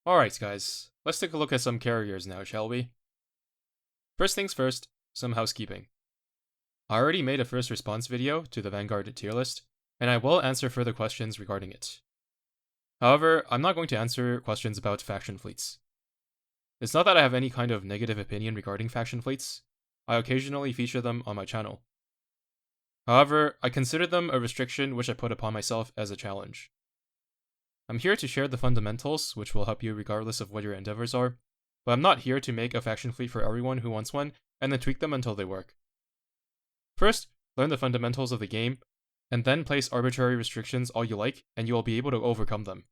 Alright guys, let's take a look at some carriers now, shall we? First things first, some housekeeping. I already made a first response video to the Vanguard tier list, and I will answer further questions regarding it. However, I'm not going to answer questions about faction fleets. It's not that I have any kind of negative opinion regarding faction fleets. I occasionally feature them on my channel. However, I consider them a restriction which I put upon myself as a challenge. I'm here to share the fundamentals, which will help you regardless of what your endeavors are, but I'm not here to make a faction fleet for everyone who wants one, and then tweak them until they work. First, learn the fundamentals of the game, and then place arbitrary restrictions all you like, and you will be able to overcome them.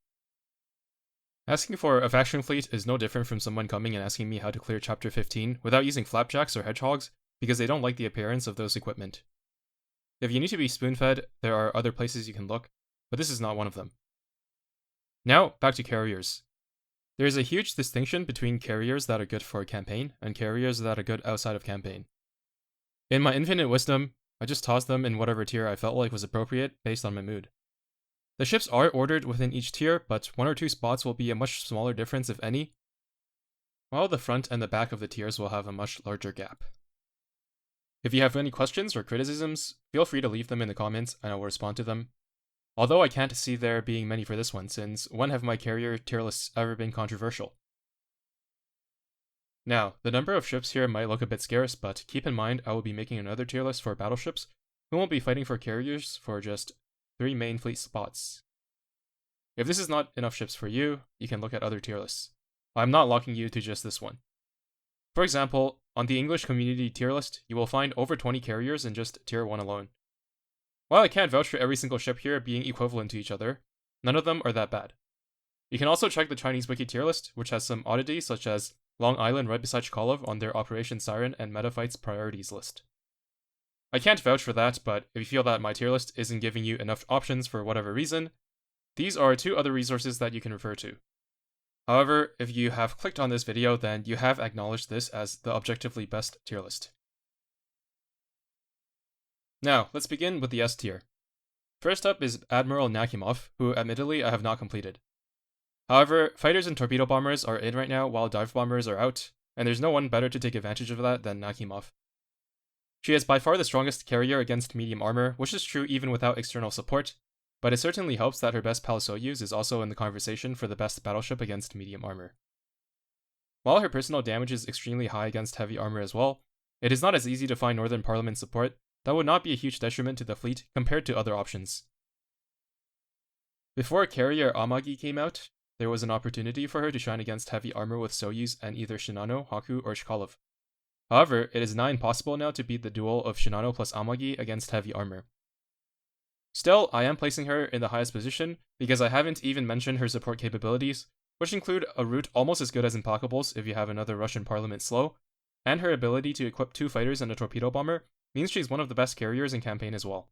Asking for a faction fleet is no different from someone coming and asking me how to clear Chapter 15 without using flapjacks or hedgehogs, because they don't like the appearance of those equipment. If you need to be spoon-fed, there are other places you can look, but this is not one of them. Now, back to carriers. There is a huge distinction between carriers that are good for a campaign and carriers that are good outside of campaign. In my infinite wisdom, I just tossed them in whatever tier I felt like was appropriate based on my mood. The ships are ordered within each tier, but one or two spots will be a much smaller difference if any, while the front and the back of the tiers will have a much larger gap. If you have any questions or criticisms, feel free to leave them in the comments and I will respond to them. Although I can't see there being many for this one, since when have my carrier tier lists ever been controversial? Now, the number of ships here might look a bit scarce, but keep in mind I will be making another tier list for battleships, who won't be fighting for carriers for just 3 main fleet spots. If this is not enough ships for you, you can look at other tier lists. I'm not locking you to just this one. For example, on the English community tier list, you will find over 20 carriers in just tier 1 alone. While I can't vouch for every single ship here being equivalent to each other, none of them are that bad. You can also check the Chinese wiki tier list, which has some oddities such as Long Island right beside Chkalov on their Operation Siren and Metafights priorities list. I can't vouch for that, but if you feel that my tier list isn't giving you enough options for whatever reason, these are 2 other resources that you can refer to. However, if you have clicked on this video, then you have acknowledged this as the objectively best tier list. Now, let's begin with the S tier. First up is Admiral Nakhimov, who admittedly I have not completed. However, fighters and torpedo bombers are in right now while dive bombers are out, and there's no one better to take advantage of that than Nakhimov. She is by far the strongest carrier against medium armor, which is true even without external support, but it certainly helps that her best pal Souryuu is also in the conversation for the best battleship against medium armor. While her personal damage is extremely high against heavy armor as well, it is not as easy to find Northern Parliament support. That would not be a huge detriment to the fleet compared to other options. Before carrier Amagi came out, there was an opportunity for her to shine against heavy armor with Soyuz and either Shinano, Hakuryuu, or Chkalov. However, it is nigh impossible now to beat the duel of Shinano plus Amagi against heavy armor. Still, I am placing her in the highest position because I haven't even mentioned her support capabilities, which include a route almost as good as Implacable's if you have another Russian Parliament slow, and her ability to equip 2 fighters and a torpedo bomber means she's one of the best carriers in campaign as well.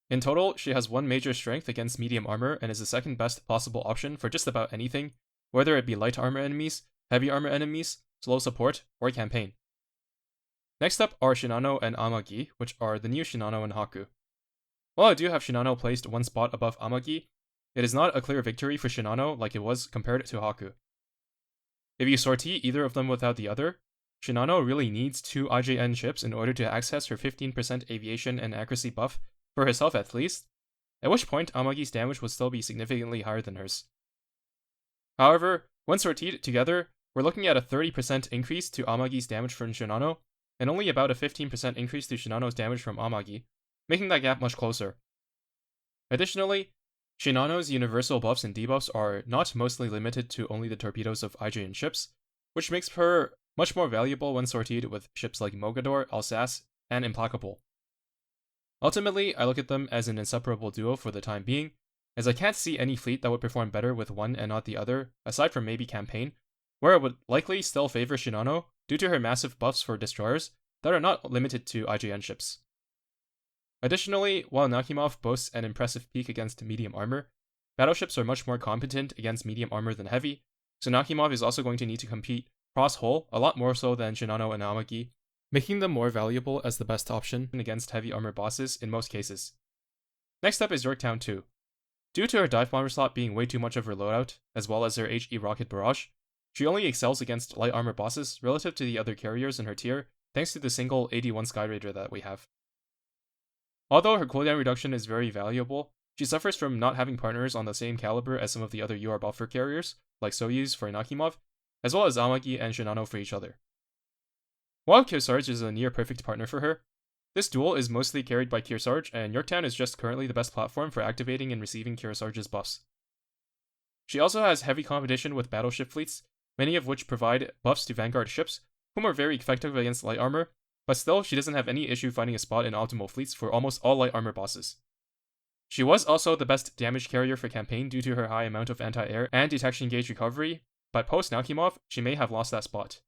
In total, she has 1 major strength against medium armor and is the second best possible option for just about anything, whether it be light armor enemies, heavy armor enemies, slow support, or campaign. Next up are Shinano and Amagi, which are the new Shinano and Hakuryuu. While I do have Shinano placed 1 spot above Amagi, it is not a clear victory for Shinano like it was compared to Hakuryuu. If you sortie either of them without the other, Shinano really needs 2 IJN ships in order to access her 15% aviation and accuracy buff for herself at least, at which point Amagi's damage would still be significantly higher than hers. However, when sortied together, we're looking at a 30% increase to Amagi's damage from Shinano, and only about a 15% increase to Shinano's damage from Amagi, making that gap much closer. Additionally, Shinano's universal buffs and debuffs are not mostly limited to only the torpedoes of IJN ships, which makes her much more valuable when sortied with ships like Mogador, Alsace, and Implacable. Ultimately, I look at them as an inseparable duo for the time being, as I can't see any fleet that would perform better with one and not the other, aside from maybe campaign, where I would likely still favor Shinano due to her massive buffs for destroyers that are not limited to IJN ships. Additionally, while Nakhimov boasts an impressive peak against medium armor, battleships are much more competent against medium armor than heavy, so Nakhimov is also going to need to compete cross-hull a lot more so than Shinano and Amagi, making them more valuable as the best option against heavy armor bosses in most cases. Next up is Yorktown II. Due to her dive bomber slot being way too much of her loadout, as well as her HE rocket barrage, she only excels against light armor bosses relative to the other carriers in her tier thanks to the single 81 Skyraider that we have. Although her cooldown reduction is very valuable, she suffers from not having partners on the same caliber as some of the other UR buffer carriers, like Souryuu's for Nakhimov, as well as Amagi and Shinano for each other. While Kearsarge is a near perfect partner for her, this duel is mostly carried by Kearsarge, and Yorktown is just currently the best platform for activating and receiving Kearsarge's buffs. She also has heavy competition with battleship fleets, many of which provide buffs to Vanguard ships, whom are very effective against light armor, but still she doesn't have any issue finding a spot in optimal fleets for almost all light armor bosses. She was also the best damage carrier for campaign due to her high amount of anti-air and detection gauge recovery, but post Nakhimov, she may have lost that spot.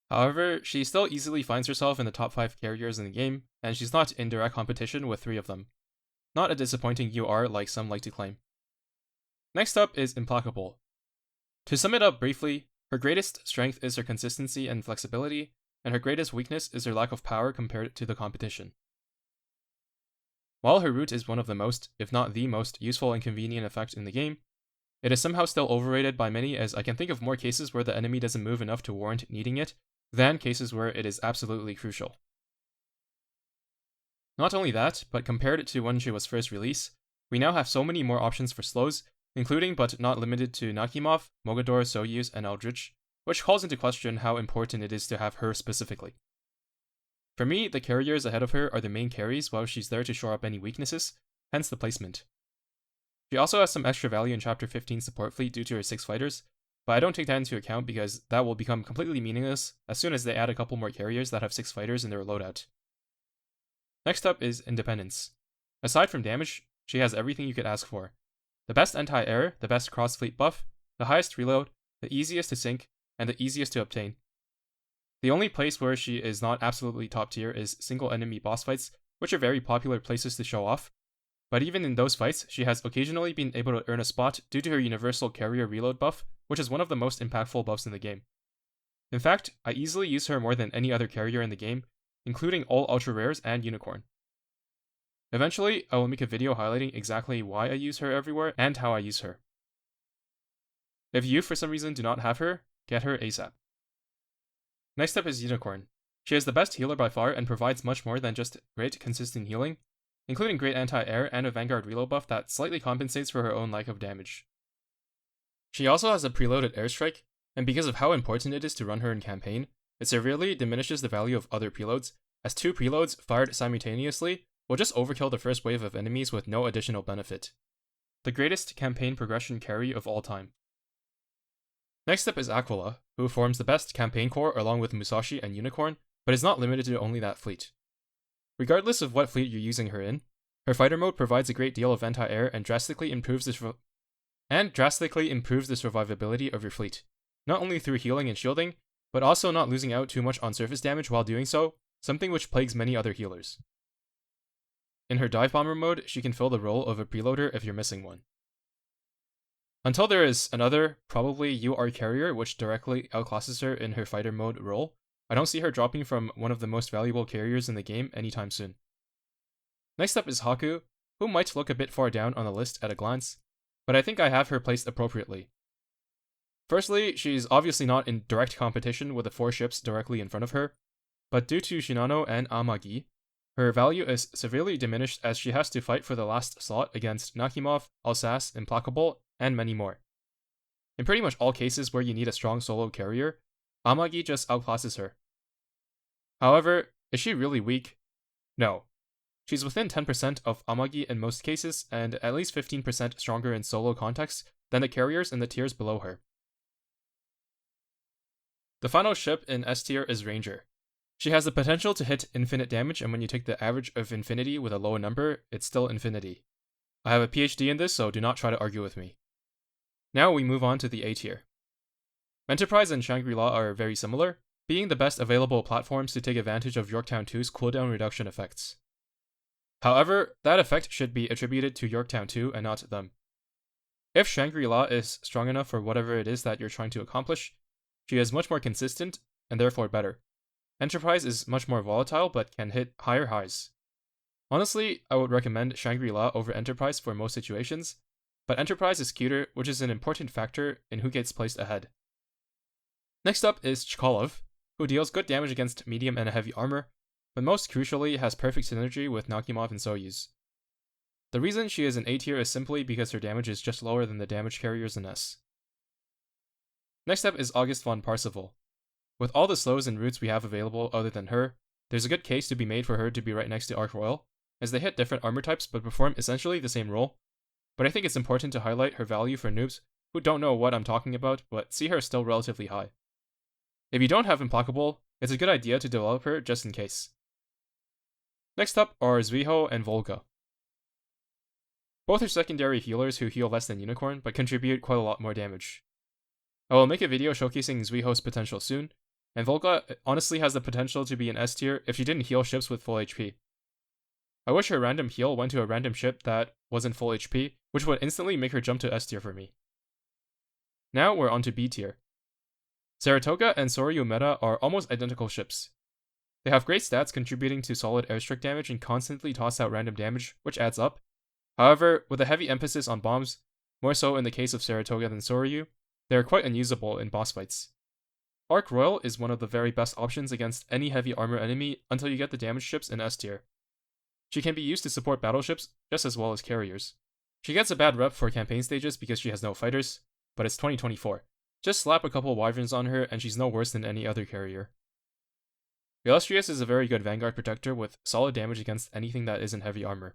However, she still easily finds herself in the top 5 carriers in the game, and she's not in direct competition with 3 of them. Not a disappointing UR like some like to claim. Next up is Implacable. To sum it up briefly, her greatest strength is her consistency and flexibility, and her greatest weakness is her lack of power compared to the competition. While her root is one of the most, if not the most, useful and convenient effect in the game, it is somehow still overrated by many, as I can think of more cases where the enemy doesn't move enough to warrant needing it, than cases where it is absolutely crucial. Not only that, but compared to when she was first released, we now have so many more options for slows, including but not limited to Nakhimov, Mogador, Soyuz, and Aldrich, which calls into question how important it is to have her specifically. For me, the carriers ahead of her are the main carries while she's there to shore up any weaknesses, hence the placement. She also has some extra value in Chapter 15 support fleet due to her 6 fighters, but I don't take that into account because that will become completely meaningless as soon as they add a couple more carriers that have 6 fighters in their loadout. Next up is Independence. Aside from damage, she has everything you could ask for. The best anti-air, the best cross-fleet buff, the highest reload, the easiest to sync, and the easiest to obtain. The only place where she is not absolutely top tier is single enemy boss fights, which are very popular places to show off. But even in those fights, she has occasionally been able to earn a spot due to her universal carrier reload buff, which is one of the most impactful buffs in the game. In fact, I easily use her more than any other carrier in the game, including all ultra rares and unicorn. Eventually, I will make a video highlighting exactly why I use her everywhere and how I use her. If you for some reason do not have her, get her ASAP. Next up is Unicorn. She is the best healer by far and provides much more than just great consistent healing, including great anti-air and a Vanguard reload buff that slightly compensates for her own lack of damage. She also has a preloaded airstrike, and because of how important it is to run her in campaign, it severely diminishes the value of other preloads, as 2 preloads fired simultaneously will just overkill the first wave of enemies with no additional benefit. The greatest campaign progression carry of all time. Next up is Aquila, who forms the best campaign core along with Musashi and Unicorn, but is not limited to only that fleet. Regardless of what fleet you're using her in, her fighter mode provides a great deal of anti-air and drastically improves the survivability of your fleet, not only through healing and shielding, but also not losing out too much on surface damage while doing so, something which plagues many other healers. In her dive bomber mode, she can fill the role of a preloader if you're missing one. Until there is another, probably UR carrier which directly outclasses her in her fighter mode role, I don't see her dropping from one of the most valuable carriers in the game anytime soon. Next up is Hakuryuu, who might look a bit far down on the list at a glance, but I think I have her placed appropriately. Firstly, she's obviously not in direct competition with the 4 ships directly in front of her, but due to Shinano and Amagi, her value is severely diminished as she has to fight for the last slot against Nakhimov, Alsace, Implacable, and many more. In pretty much all cases where you need a strong solo carrier, Amagi just outclasses her. However, is she really weak? No. She's within 10% of Amagi in most cases, and at least 15% stronger in solo context than the carriers in the tiers below her. The final ship in S tier is Ranger. She has the potential to hit infinite damage, and when you take the average of infinity with a low number, it's still infinity. I have a PhD in this, so do not try to argue with me. Now we move on to the A tier. Enterprise and Shangri-La are very similar, being the best available platforms to take advantage of Yorktown II's cooldown reduction effects. However, that effect should be attributed to Yorktown II and not them. If Shangri-La is strong enough for whatever it is that you're trying to accomplish, she is much more consistent, and therefore better. Enterprise is much more volatile, but can hit higher highs. Honestly, I would recommend Shangri-La over Enterprise for most situations, but Enterprise is cuter, which is an important factor in who gets placed ahead. Next up is Chkalov, who deals good damage against medium and heavy armor, but most crucially has perfect synergy with Nakhimov and Soyuz. The reason she is an A tier is simply because her damage is just lower than the damage carriers in S. Next up is August von Parsifal. With all the slows and routes we have available other than her, there's a good case to be made for her to be right next to Ark Royal, as they hit different armor types but perform essentially the same role, but I think it's important to highlight her value for noobs who don't know what I'm talking about but see her still relatively high. If you don't have Implacable, it's a good idea to develop her just in case. Next up are Zuihou and Volga. Both are secondary healers who heal less than Unicorn but contribute quite a lot more damage. I will make a video showcasing Zuihou's potential soon, and Volga honestly has the potential to be an S tier if she didn't heal ships with full HP. I wish her random heal went to a random ship that wasn't full HP, which would instantly make her jump to S tier for me. Now we're on to B tier. Saratoga and Souryuu meta are almost identical ships. They have great stats contributing to solid airstrike damage and constantly toss out random damage, which adds up. However, with a heavy emphasis on bombs, more so in the case of Saratoga than Souryuu, they are quite unusable in boss fights. Ark Royal is one of the very best options against any heavy armor enemy until you get the damage ships in S tier. She can be used to support battleships just as well as carriers. She gets a bad rep for campaign stages because she has no fighters, but it's 2024. Just slap a couple wyverns on her and she's no worse than any other carrier. Illustrious is a very good Vanguard protector with solid damage against anything that isn't heavy armor.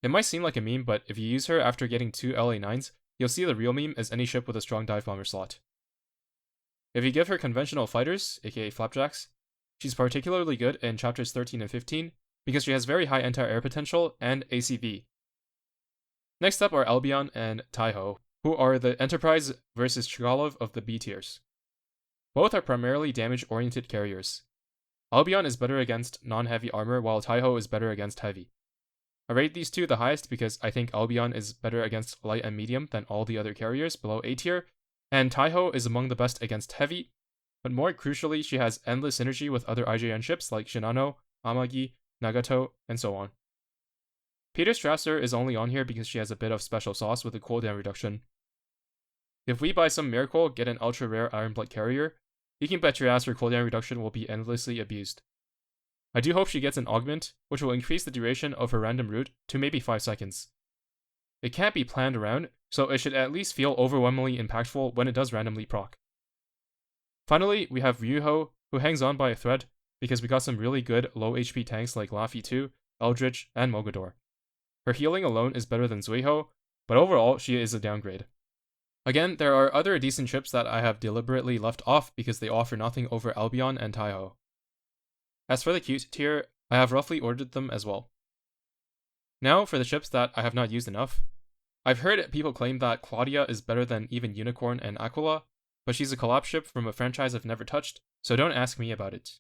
It might seem like a meme, but if you use her after getting 2 LA9s, you'll see the real meme as any ship with a strong dive bomber slot. If you give her conventional fighters, aka flapjacks, she's particularly good in chapters 13 and 15 because she has very high anti-air potential and ACV. Next up are Albion and Taihou, who are the Enterprise versus Chkalov of the B tiers. Both are primarily damage-oriented carriers. Albion is better against non-heavy armor while Taihou is better against heavy. I rate these two the highest because I think Albion is better against light and medium than all the other carriers below A tier, and Taihou is among the best against heavy, but more crucially she has endless synergy with other IJN ships like Shinano, Amagi, Nagato, and so on. Peter Strasser is only on here because she has a bit of special sauce with a cooldown reduction. If we by some miracle get an ultra rare Ironblood carrier, you can bet your ass her cooldown reduction will be endlessly abused. I do hope she gets an augment, which will increase the duration of her random route to maybe 5 seconds. It can't be planned around, so it should at least feel overwhelmingly impactful when it does randomly proc. Finally, we have Ryuuhou, who hangs on by a thread because we got some really good low HP tanks like Laffy 2, Eldridge, and Mogador. Her healing alone is better than Zuihou, but overall she is a downgrade. Again, there are other decent ships that I have deliberately left off because they offer nothing over Albion and Taihou. As for the cute tier, I have roughly ordered them as well. Now for the ships that I have not used enough. I've heard people claim that Claudia is better than even Unicorn and Aquila, but she's a collab ship from a franchise I've never touched, so don't ask me about it.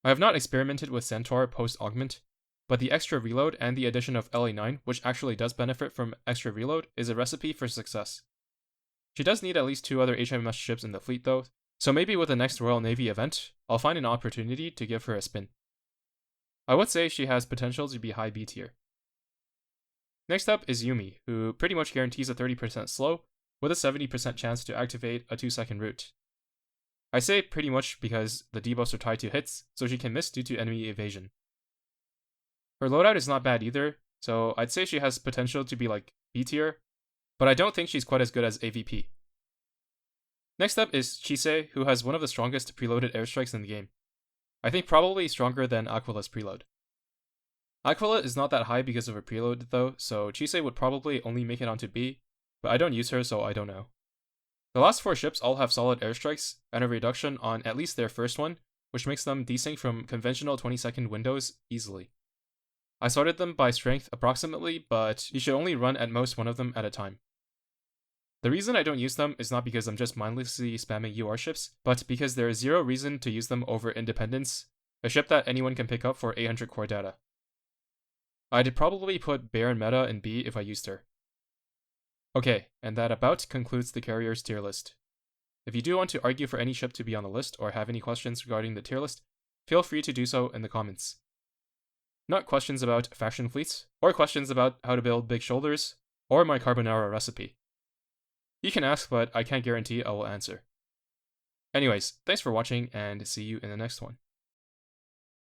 I have not experimented with Centaur post-augment, but the extra reload and the addition of LA9, which actually does benefit from extra reload, is a recipe for success. She does need at least 2 other HMS ships in the fleet though, so maybe with the next Royal Navy event, I'll find an opportunity to give her a spin. I would say she has potential to be high B tier. Next up is Yumi, who pretty much guarantees a 30% slow, with a 70% chance to activate a 2-second route. I say pretty much because the debuffs are tied to hits, so she can miss due to enemy evasion. Her loadout is not bad either, so I'd say she has potential to be like B tier, but I don't think she's quite as good as AVP. Next up is Chise, who has one of the strongest preloaded airstrikes in the game. I think probably stronger than Aquila's preload. Aquila is not that high because of her preload though, so Chise would probably only make it onto B, but I don't use her so I don't know. The last 4 ships all have solid airstrikes, and a reduction on at least their first one, which makes them desync from conventional 20-second windows easily. I sorted them by strength approximately, but you should only run at most one of them at a time. The reason I don't use them is not because I'm just mindlessly spamming UR ships, but because there is zero reason to use them over Independence, a ship that anyone can pick up for 800 core data. I'd probably put Baron Meta in B if I used her. Okay, and that about concludes the carriers tier list. If you do want to argue for any ship to be on the list or have any questions regarding the tier list, feel free to do so in the comments. Not questions about faction fleets, or questions about how to build big shoulders, or my carbonara recipe. You can ask, but I can't guarantee I will answer. Anyways, thanks for watching, and see you in the next one.